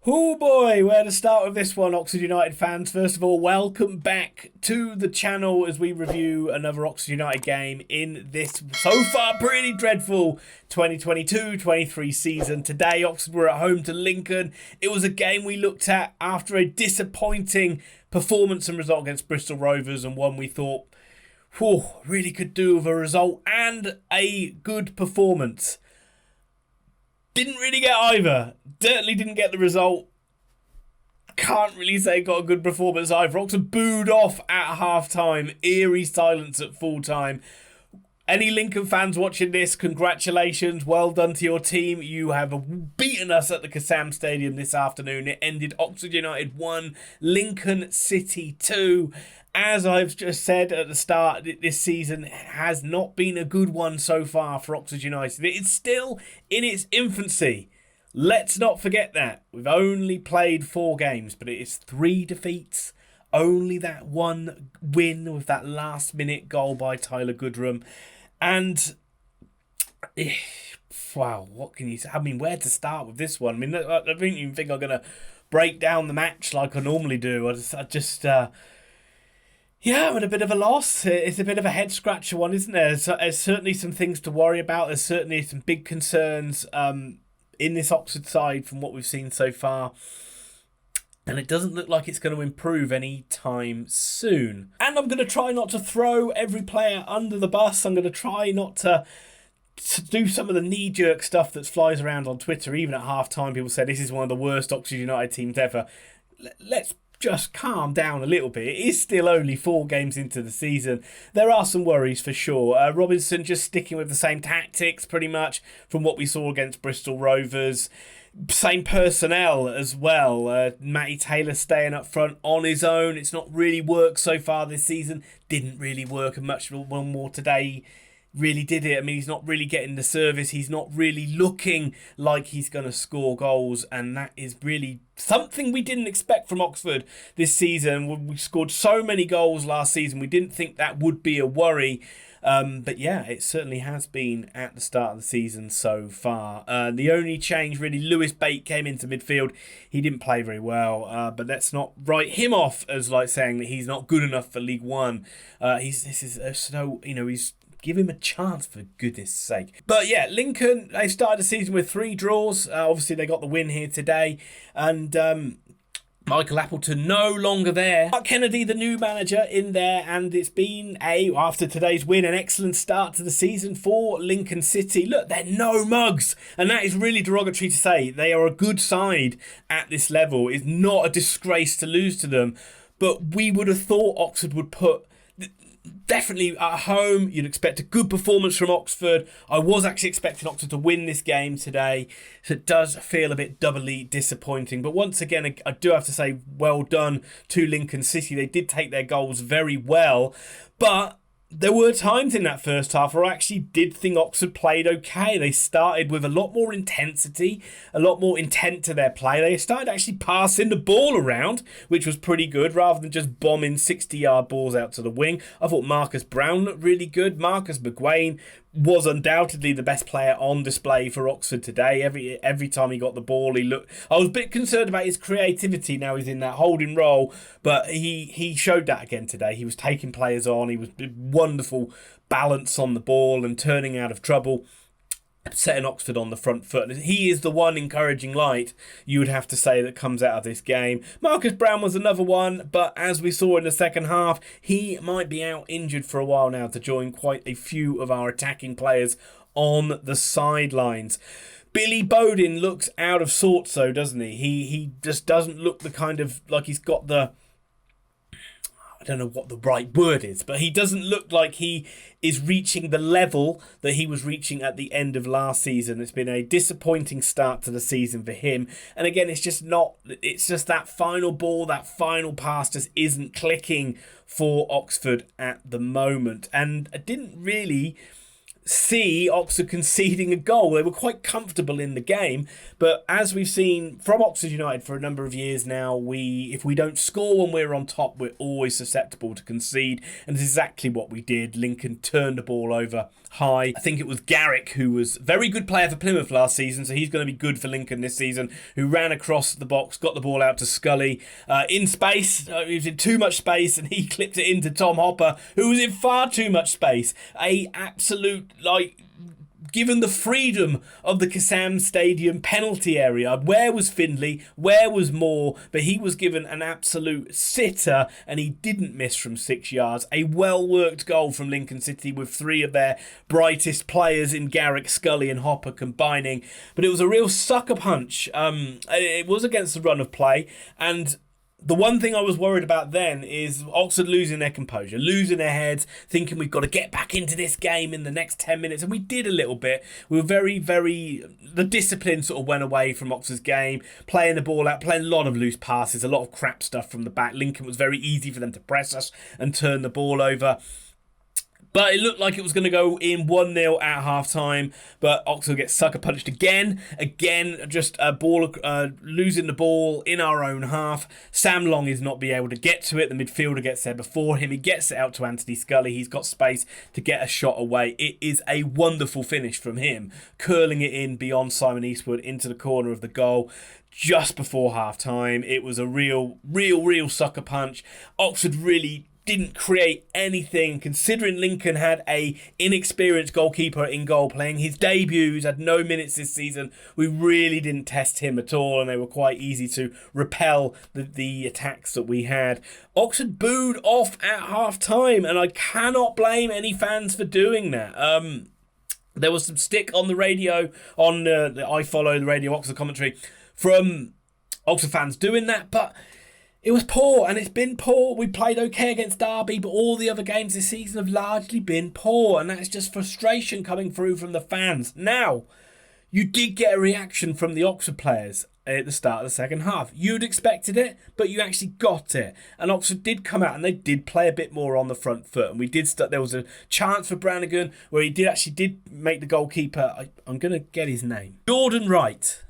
Oh boy, where to start with this one, Oxford United fans? First of all, welcome back to the channel as we review another Oxford United game in this so far pretty dreadful 2022-23 season. Today, Oxford were at home to Lincoln. It was a game we looked at after a disappointing performance and result against Bristol Rovers, and one we thought, whew, really could do with a result and a good performance. Didn't really get either. Certainly didn't get the result. Can't really say got a good performance either. Oxford booed off at half-time. Eerie silence at full-time. Any Lincoln fans watching this, congratulations. Well done to your team. You have beaten us at the Kassam Stadium this afternoon. It ended Oxford United 1, Lincoln City 2. As I've just said at the start, this season has not been a good one so far for Oxford United. It's still in its infancy. Let's not forget that. We've only played 4 games, but it is 3 defeats. Only that one win with that last-minute goal by Tyler Goodrum. And, wow, what can you say? I mean, where to start with this one? I mean, I don't even think I'm going to break down the match like I normally do. Yeah, I'm at a bit of a loss. It's a bit of a head-scratcher one, isn't there? There's certainly some things to worry about. There's certainly some big concerns in this Oxford side from what we've seen so far. And it doesn't look like it's going to improve any time soon. And I'm going to try not to throw every player under the bus. I'm going to try not to do some of the knee-jerk stuff that flies around on Twitter. Even at half-time, people say this is one of the worst Oxford United teams ever. Let's just calm down a little bit. It is still only 4 games into the season. There are some worries for sure. Robinson just sticking with the same tactics pretty much from what we saw against Bristol Rovers. Same personnel as well. Matty Taylor staying up front on his own. It's not really worked so far this season. Didn't really work much one more today. Really did it. I mean, he's not really getting the service. He's not really looking like he's going to score goals. And that is really something we didn't expect from Oxford this season. We scored so many goals last season. We didn't think that would be a worry. But yeah, it certainly has been at the start of the season so far. The only change, really, Lewis Bate came into midfield. He didn't play very well, but let's not write him off as like saying that he's not good enough for League One. He's give him a chance, for goodness sake. But yeah, Lincoln, they started the season with 3 draws. Obviously, they got the win here today. And Michael Appleton no longer there. Mark Kennedy, the new manager, in there. And it's been, after today's win, an excellent start to the season for Lincoln City. Look, they're no mugs. And that is really derogatory to say. They are a good side at this level. It's not a disgrace to lose to them. But we would have thought Oxford would put... Definitely at home, you'd expect a good performance from Oxford. I was actually expecting Oxford to win this game today, so it does feel a bit doubly disappointing. But once again, I do have to say well done to Lincoln City. They did take their goals very well, but there were times in that first half where I actually did think Oxford played okay. They started with a lot more intensity, a lot more intent to their play. They started actually passing the ball around, which was pretty good, rather than just bombing 60-yard balls out to the wing. I thought Marcus Browne looked really good. Marcus McGuane was undoubtedly the best player on display for Oxford today. Every time he got the ball, he looked... I was a bit concerned about his creativity now he's in that holding role, but he showed that again today. He was taking players on. He was wonderful balance on the ball and turning out of trouble, setting Oxford on the front foot. He is the one encouraging light, you would have to say, that comes out of this game. Marcus Browne was another one, but as we saw in the second half, he might be out injured for a while now to join quite a few of our attacking players on the sidelines. Billy Bowden looks out of sorts though, doesn't he? He just doesn't look the kind of, like he's got the... I don't know what the right word is, but he doesn't look like he is reaching the level that he was reaching at the end of last season. It's been a disappointing start to the season for him. And again, it's just that final ball, that final pass just isn't clicking for Oxford at the moment. And I didn't really see Oxford conceding a goal. They were quite comfortable in the game, but as we've seen from Oxford United for a number of years now, if we don't score when we're on top, we're always susceptible to concede, and this is exactly what we did. Lincoln turned the ball over high. I think it was Garrick, who was a very good player for Plymouth last season, so he's going to be good for Lincoln this season, who ran across the box, got the ball out to Scully in space. He was in too much space, and he clipped it into Tom Hopper, who was in far too much space. A absolute, given the freedom of the Kassam Stadium penalty area, where was Findlay, where was Moore, but he was given an absolute sitter and he didn't miss from 6 yards. A well-worked goal from Lincoln City with three of their brightest players in Garrick, Scully and Hopper combining, but it was a real sucker punch. It was against the run of play, and the one thing I was worried about then is Oxford losing their composure, losing their heads, thinking we've got to get back into this game in the next 10 minutes. And we did a little bit. We were the discipline sort of went away from Oxford's game, playing the ball out, playing a lot of loose passes, a lot of crap stuff from the back. Lincoln was very easy for them to press us and turn the ball over. But it looked like it was going to go in 1-0 at half-time, but Oxford gets sucker punched again, just a ball, losing the ball in our own half. Sam Long is not being able to get to it. The midfielder gets there before him. He gets it out to Anthony Scully. He's got space to get a shot away. It is a wonderful finish from him, curling it in beyond Simon Eastwood into the corner of the goal just before half-time. It was a real sucker punch. Oxford really didn't create anything, considering Lincoln had a inexperienced goalkeeper in goal playing his debuts, had no minutes this season. We really didn't test him at all, and they were quite easy to repel the attacks that we had. Oxford booed off at half time, and I cannot blame any fans for doing that. There was some stick on the radio, on the I Follow the Radio Oxford commentary from Oxford fans doing that, but it was poor, and it's been poor. We played okay against Derby, but all the other games this season have largely been poor, and that's just frustration coming through from the fans. Now, you did get a reaction from the Oxford players at the start of the second half. You'd expected it, but you actually got it. And Oxford did come out, and they did play a bit more on the front foot. And we did start. There was a chance for Brannagan where he did make the goalkeeper. I'm going to get his name. Jordan Wright.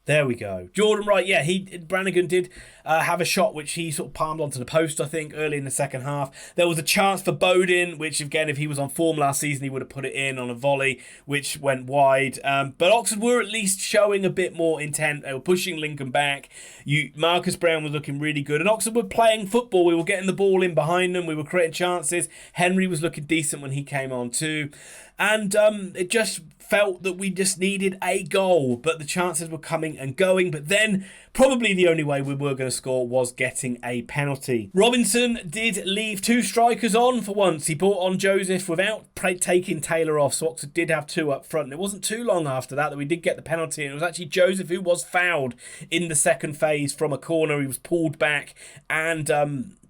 There we go. Jordan Wright, yeah, Brannagan did have a shot which he sort of palmed onto the post, I think, early in the second half. There was a chance for Bodin, which, again, if he was on form last season, he would have put it in on a volley, which went wide. But Oxford were at least showing a bit more intent. They were pushing Lincoln back. Marcus Browne was looking really good. And Oxford were playing football. We were getting the ball in behind them. We were creating chances. Henry was looking decent when he came on too. And it just felt that we just needed a goal, but the chances were coming and going. But then probably the only way we were going to score was getting a penalty. Robinson did leave two strikers on for once. He brought on Joseph without taking Taylor off, so Oxford did have two up front. And it wasn't too long after that we did get the penalty, and it was actually Joseph who was fouled in the second phase from a corner. He was pulled back, and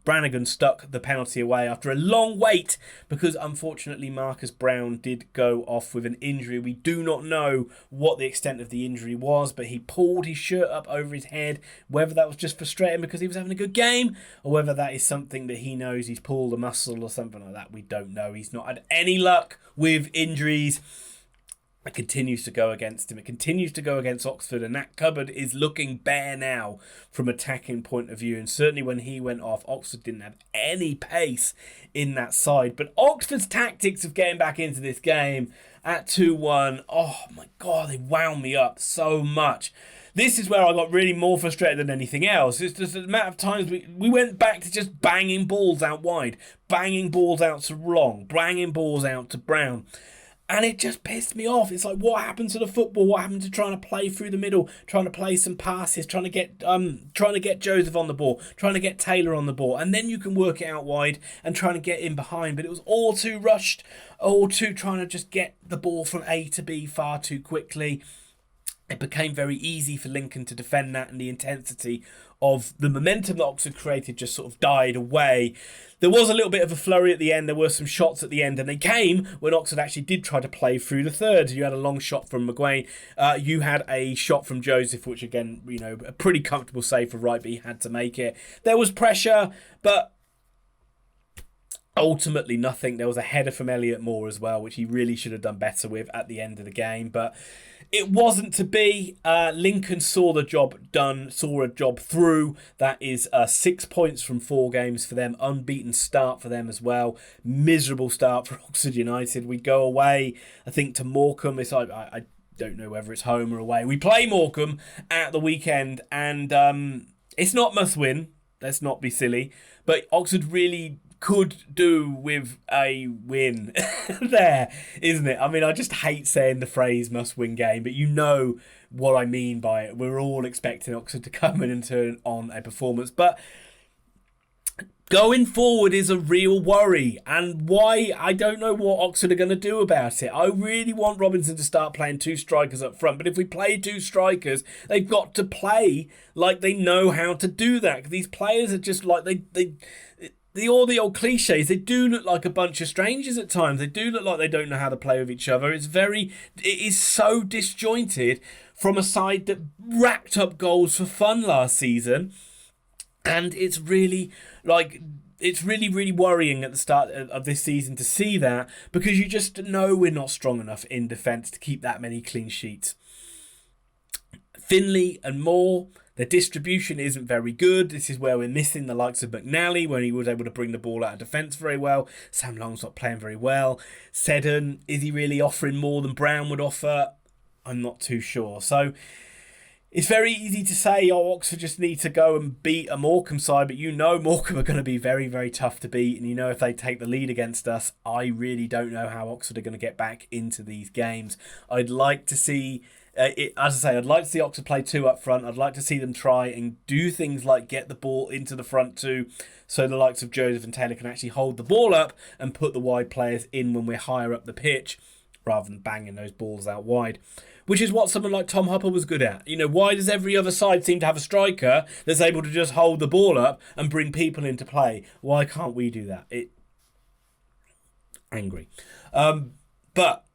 Brannagan stuck the penalty away after a long wait, because unfortunately Marcus Browne did go off with an injury. We do not know what the extent of the injury was, but he pulled his shirt up over his head. Whether that was just frustrating because he was having a good game, or whether that is something that he knows he's pulled a muscle or something like that, we don't know. He's not had any luck with injuries. It continues to go against him. It continues to go against Oxford, and that cupboard is looking bare now from attacking point of view. And certainly when he went off, Oxford didn't have any pace in that side. But Oxford's tactics of getting back into this game at 2-1, oh my God, they wound me up so much. This is where I got really more frustrated than anything else. It's just the amount of times we went back to just banging balls out wide, banging balls out to Long, banging balls out to Browne. And it just pissed me off. It's like, what happened to the football? What happened to trying to play through the middle, trying to play some passes, trying to get Joseph on the ball, trying to get Taylor on the ball, and then you can work it out wide and trying to get in behind. But it was all too rushed, all too trying to just get the ball from A to B far too quickly. It became very easy for Lincoln to defend that, and the intensity of the momentum that Oxford created just sort of died away. There was a little bit of a flurry at the end. There were some shots at the end, and they came when Oxford actually did try to play through the third. You had a long shot from McGuane. You had a shot from Joseph, which again, a pretty comfortable save for Wright, but he had to make it. There was pressure, but Ultimately, nothing. There was a header from Elliot Moore as well, which he really should have done better with at the end of the game. But it wasn't to be. Lincoln saw the job done, saw a job through. That is 6 points from 4 games for them. Unbeaten start for them as well. Miserable start for Oxford United. We go away, I think, to Morecambe. It's like, I don't know whether it's home or away. We play Morecambe at the weekend, and it's not must win. Let's not be silly. But Oxford really could do with a win there, isn't it? I mean, I just hate saying the phrase must win game, but you know what I mean by it. We're all expecting Oxford to come in and turn on a performance, but going forward is a real worry, and why, I don't know what Oxford are going to do about it. I really want Robinson to start playing 2 strikers up front, but if we play 2 strikers, they've got to play like they know how to do that. These players are just like, all the old cliches, they do look like a bunch of strangers at times. They do look like they don't know how to play with each other. It is so disjointed from a side that racked up goals for fun last season. And it's really really worrying at the start of this season to see that, because you just know we're not strong enough in defence to keep that many clean sheets. Finlay and Moore, their distribution isn't very good. This is where we're missing the likes of McNally when he was able to bring the ball out of defence very well. Sam Long's not playing very well. Seddon, is he really offering more than Browne would offer? I'm not too sure. So it's very easy to say, Oxford just need to go and beat a Morecambe side, but you know Morecambe are going to be very, very tough to beat, and you know if they take the lead against us, I really don't know how Oxford are going to get back into these games. I'd like to see, as I say, I'd like to see Oxford play 2 up front. I'd like to see them try and do things like get the ball into the front 2, so the likes of Joseph and Taylor can actually hold the ball up and put the wide players in when we're higher up the pitch, rather than banging those balls out wide. Which is what someone like Tom Hupper was good at. You know, why does every other side seem to have a striker that's able to just hold the ball up and bring people into play? Why can't we do that? Angry. But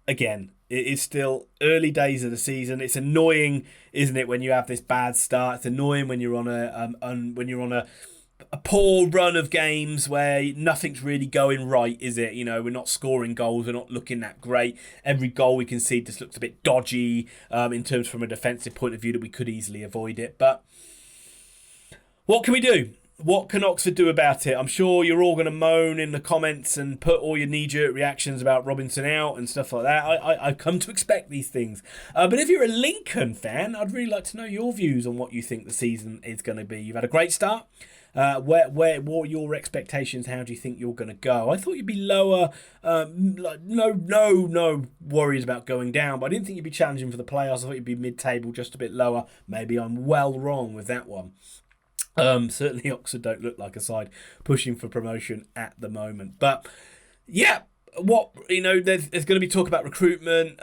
again, it is still early days of the season. It's annoying, isn't it, when you have this bad start? It's annoying when you're on a poor run of games where nothing's really going right, is it? You know, we're not scoring goals, we're not looking that great. Every goal we concede just looks a bit dodgy in terms from a defensive point of view, that we could easily avoid it. But what can we do? What can Oxford do about it? I'm sure you're all going to moan in the comments and put all your knee-jerk reactions about Robinson out and stuff like that. I've come to expect these things. But if you're a Lincoln fan, I'd really like to know your views on what you think the season is going to be. You've had a great start. What are your expectations? How do you think you're going to go? I thought you'd be lower. No worries about going down, but I didn't think you'd be challenging for the playoffs. I thought you'd be mid-table, just a bit lower. Maybe I'm well wrong with that one. Certainly Oxford don't look like a side pushing for promotion at the moment. But yeah, there's going to be talk about recruitment.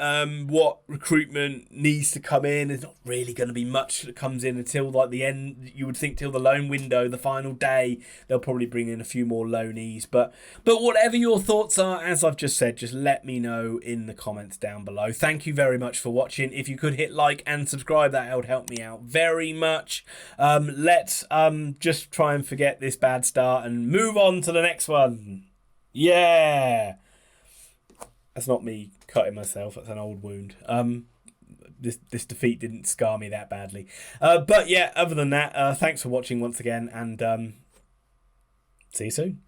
What recruitment needs to come in. There's not really going to be much that comes in until like the end. You would think till the loan window, the final day, they'll probably bring in a few more loanees. But whatever your thoughts are, as I've just said, just let me know in the comments down below. Thank you very much for watching. If you could hit like and subscribe, that would help me out very much. Let's just try and forget this bad start and move on to the next one. Yeah. That's not me cutting myself. That's an old wound. This defeat didn't scar me that badly. But yeah, other than that, thanks for watching once again, and see you soon.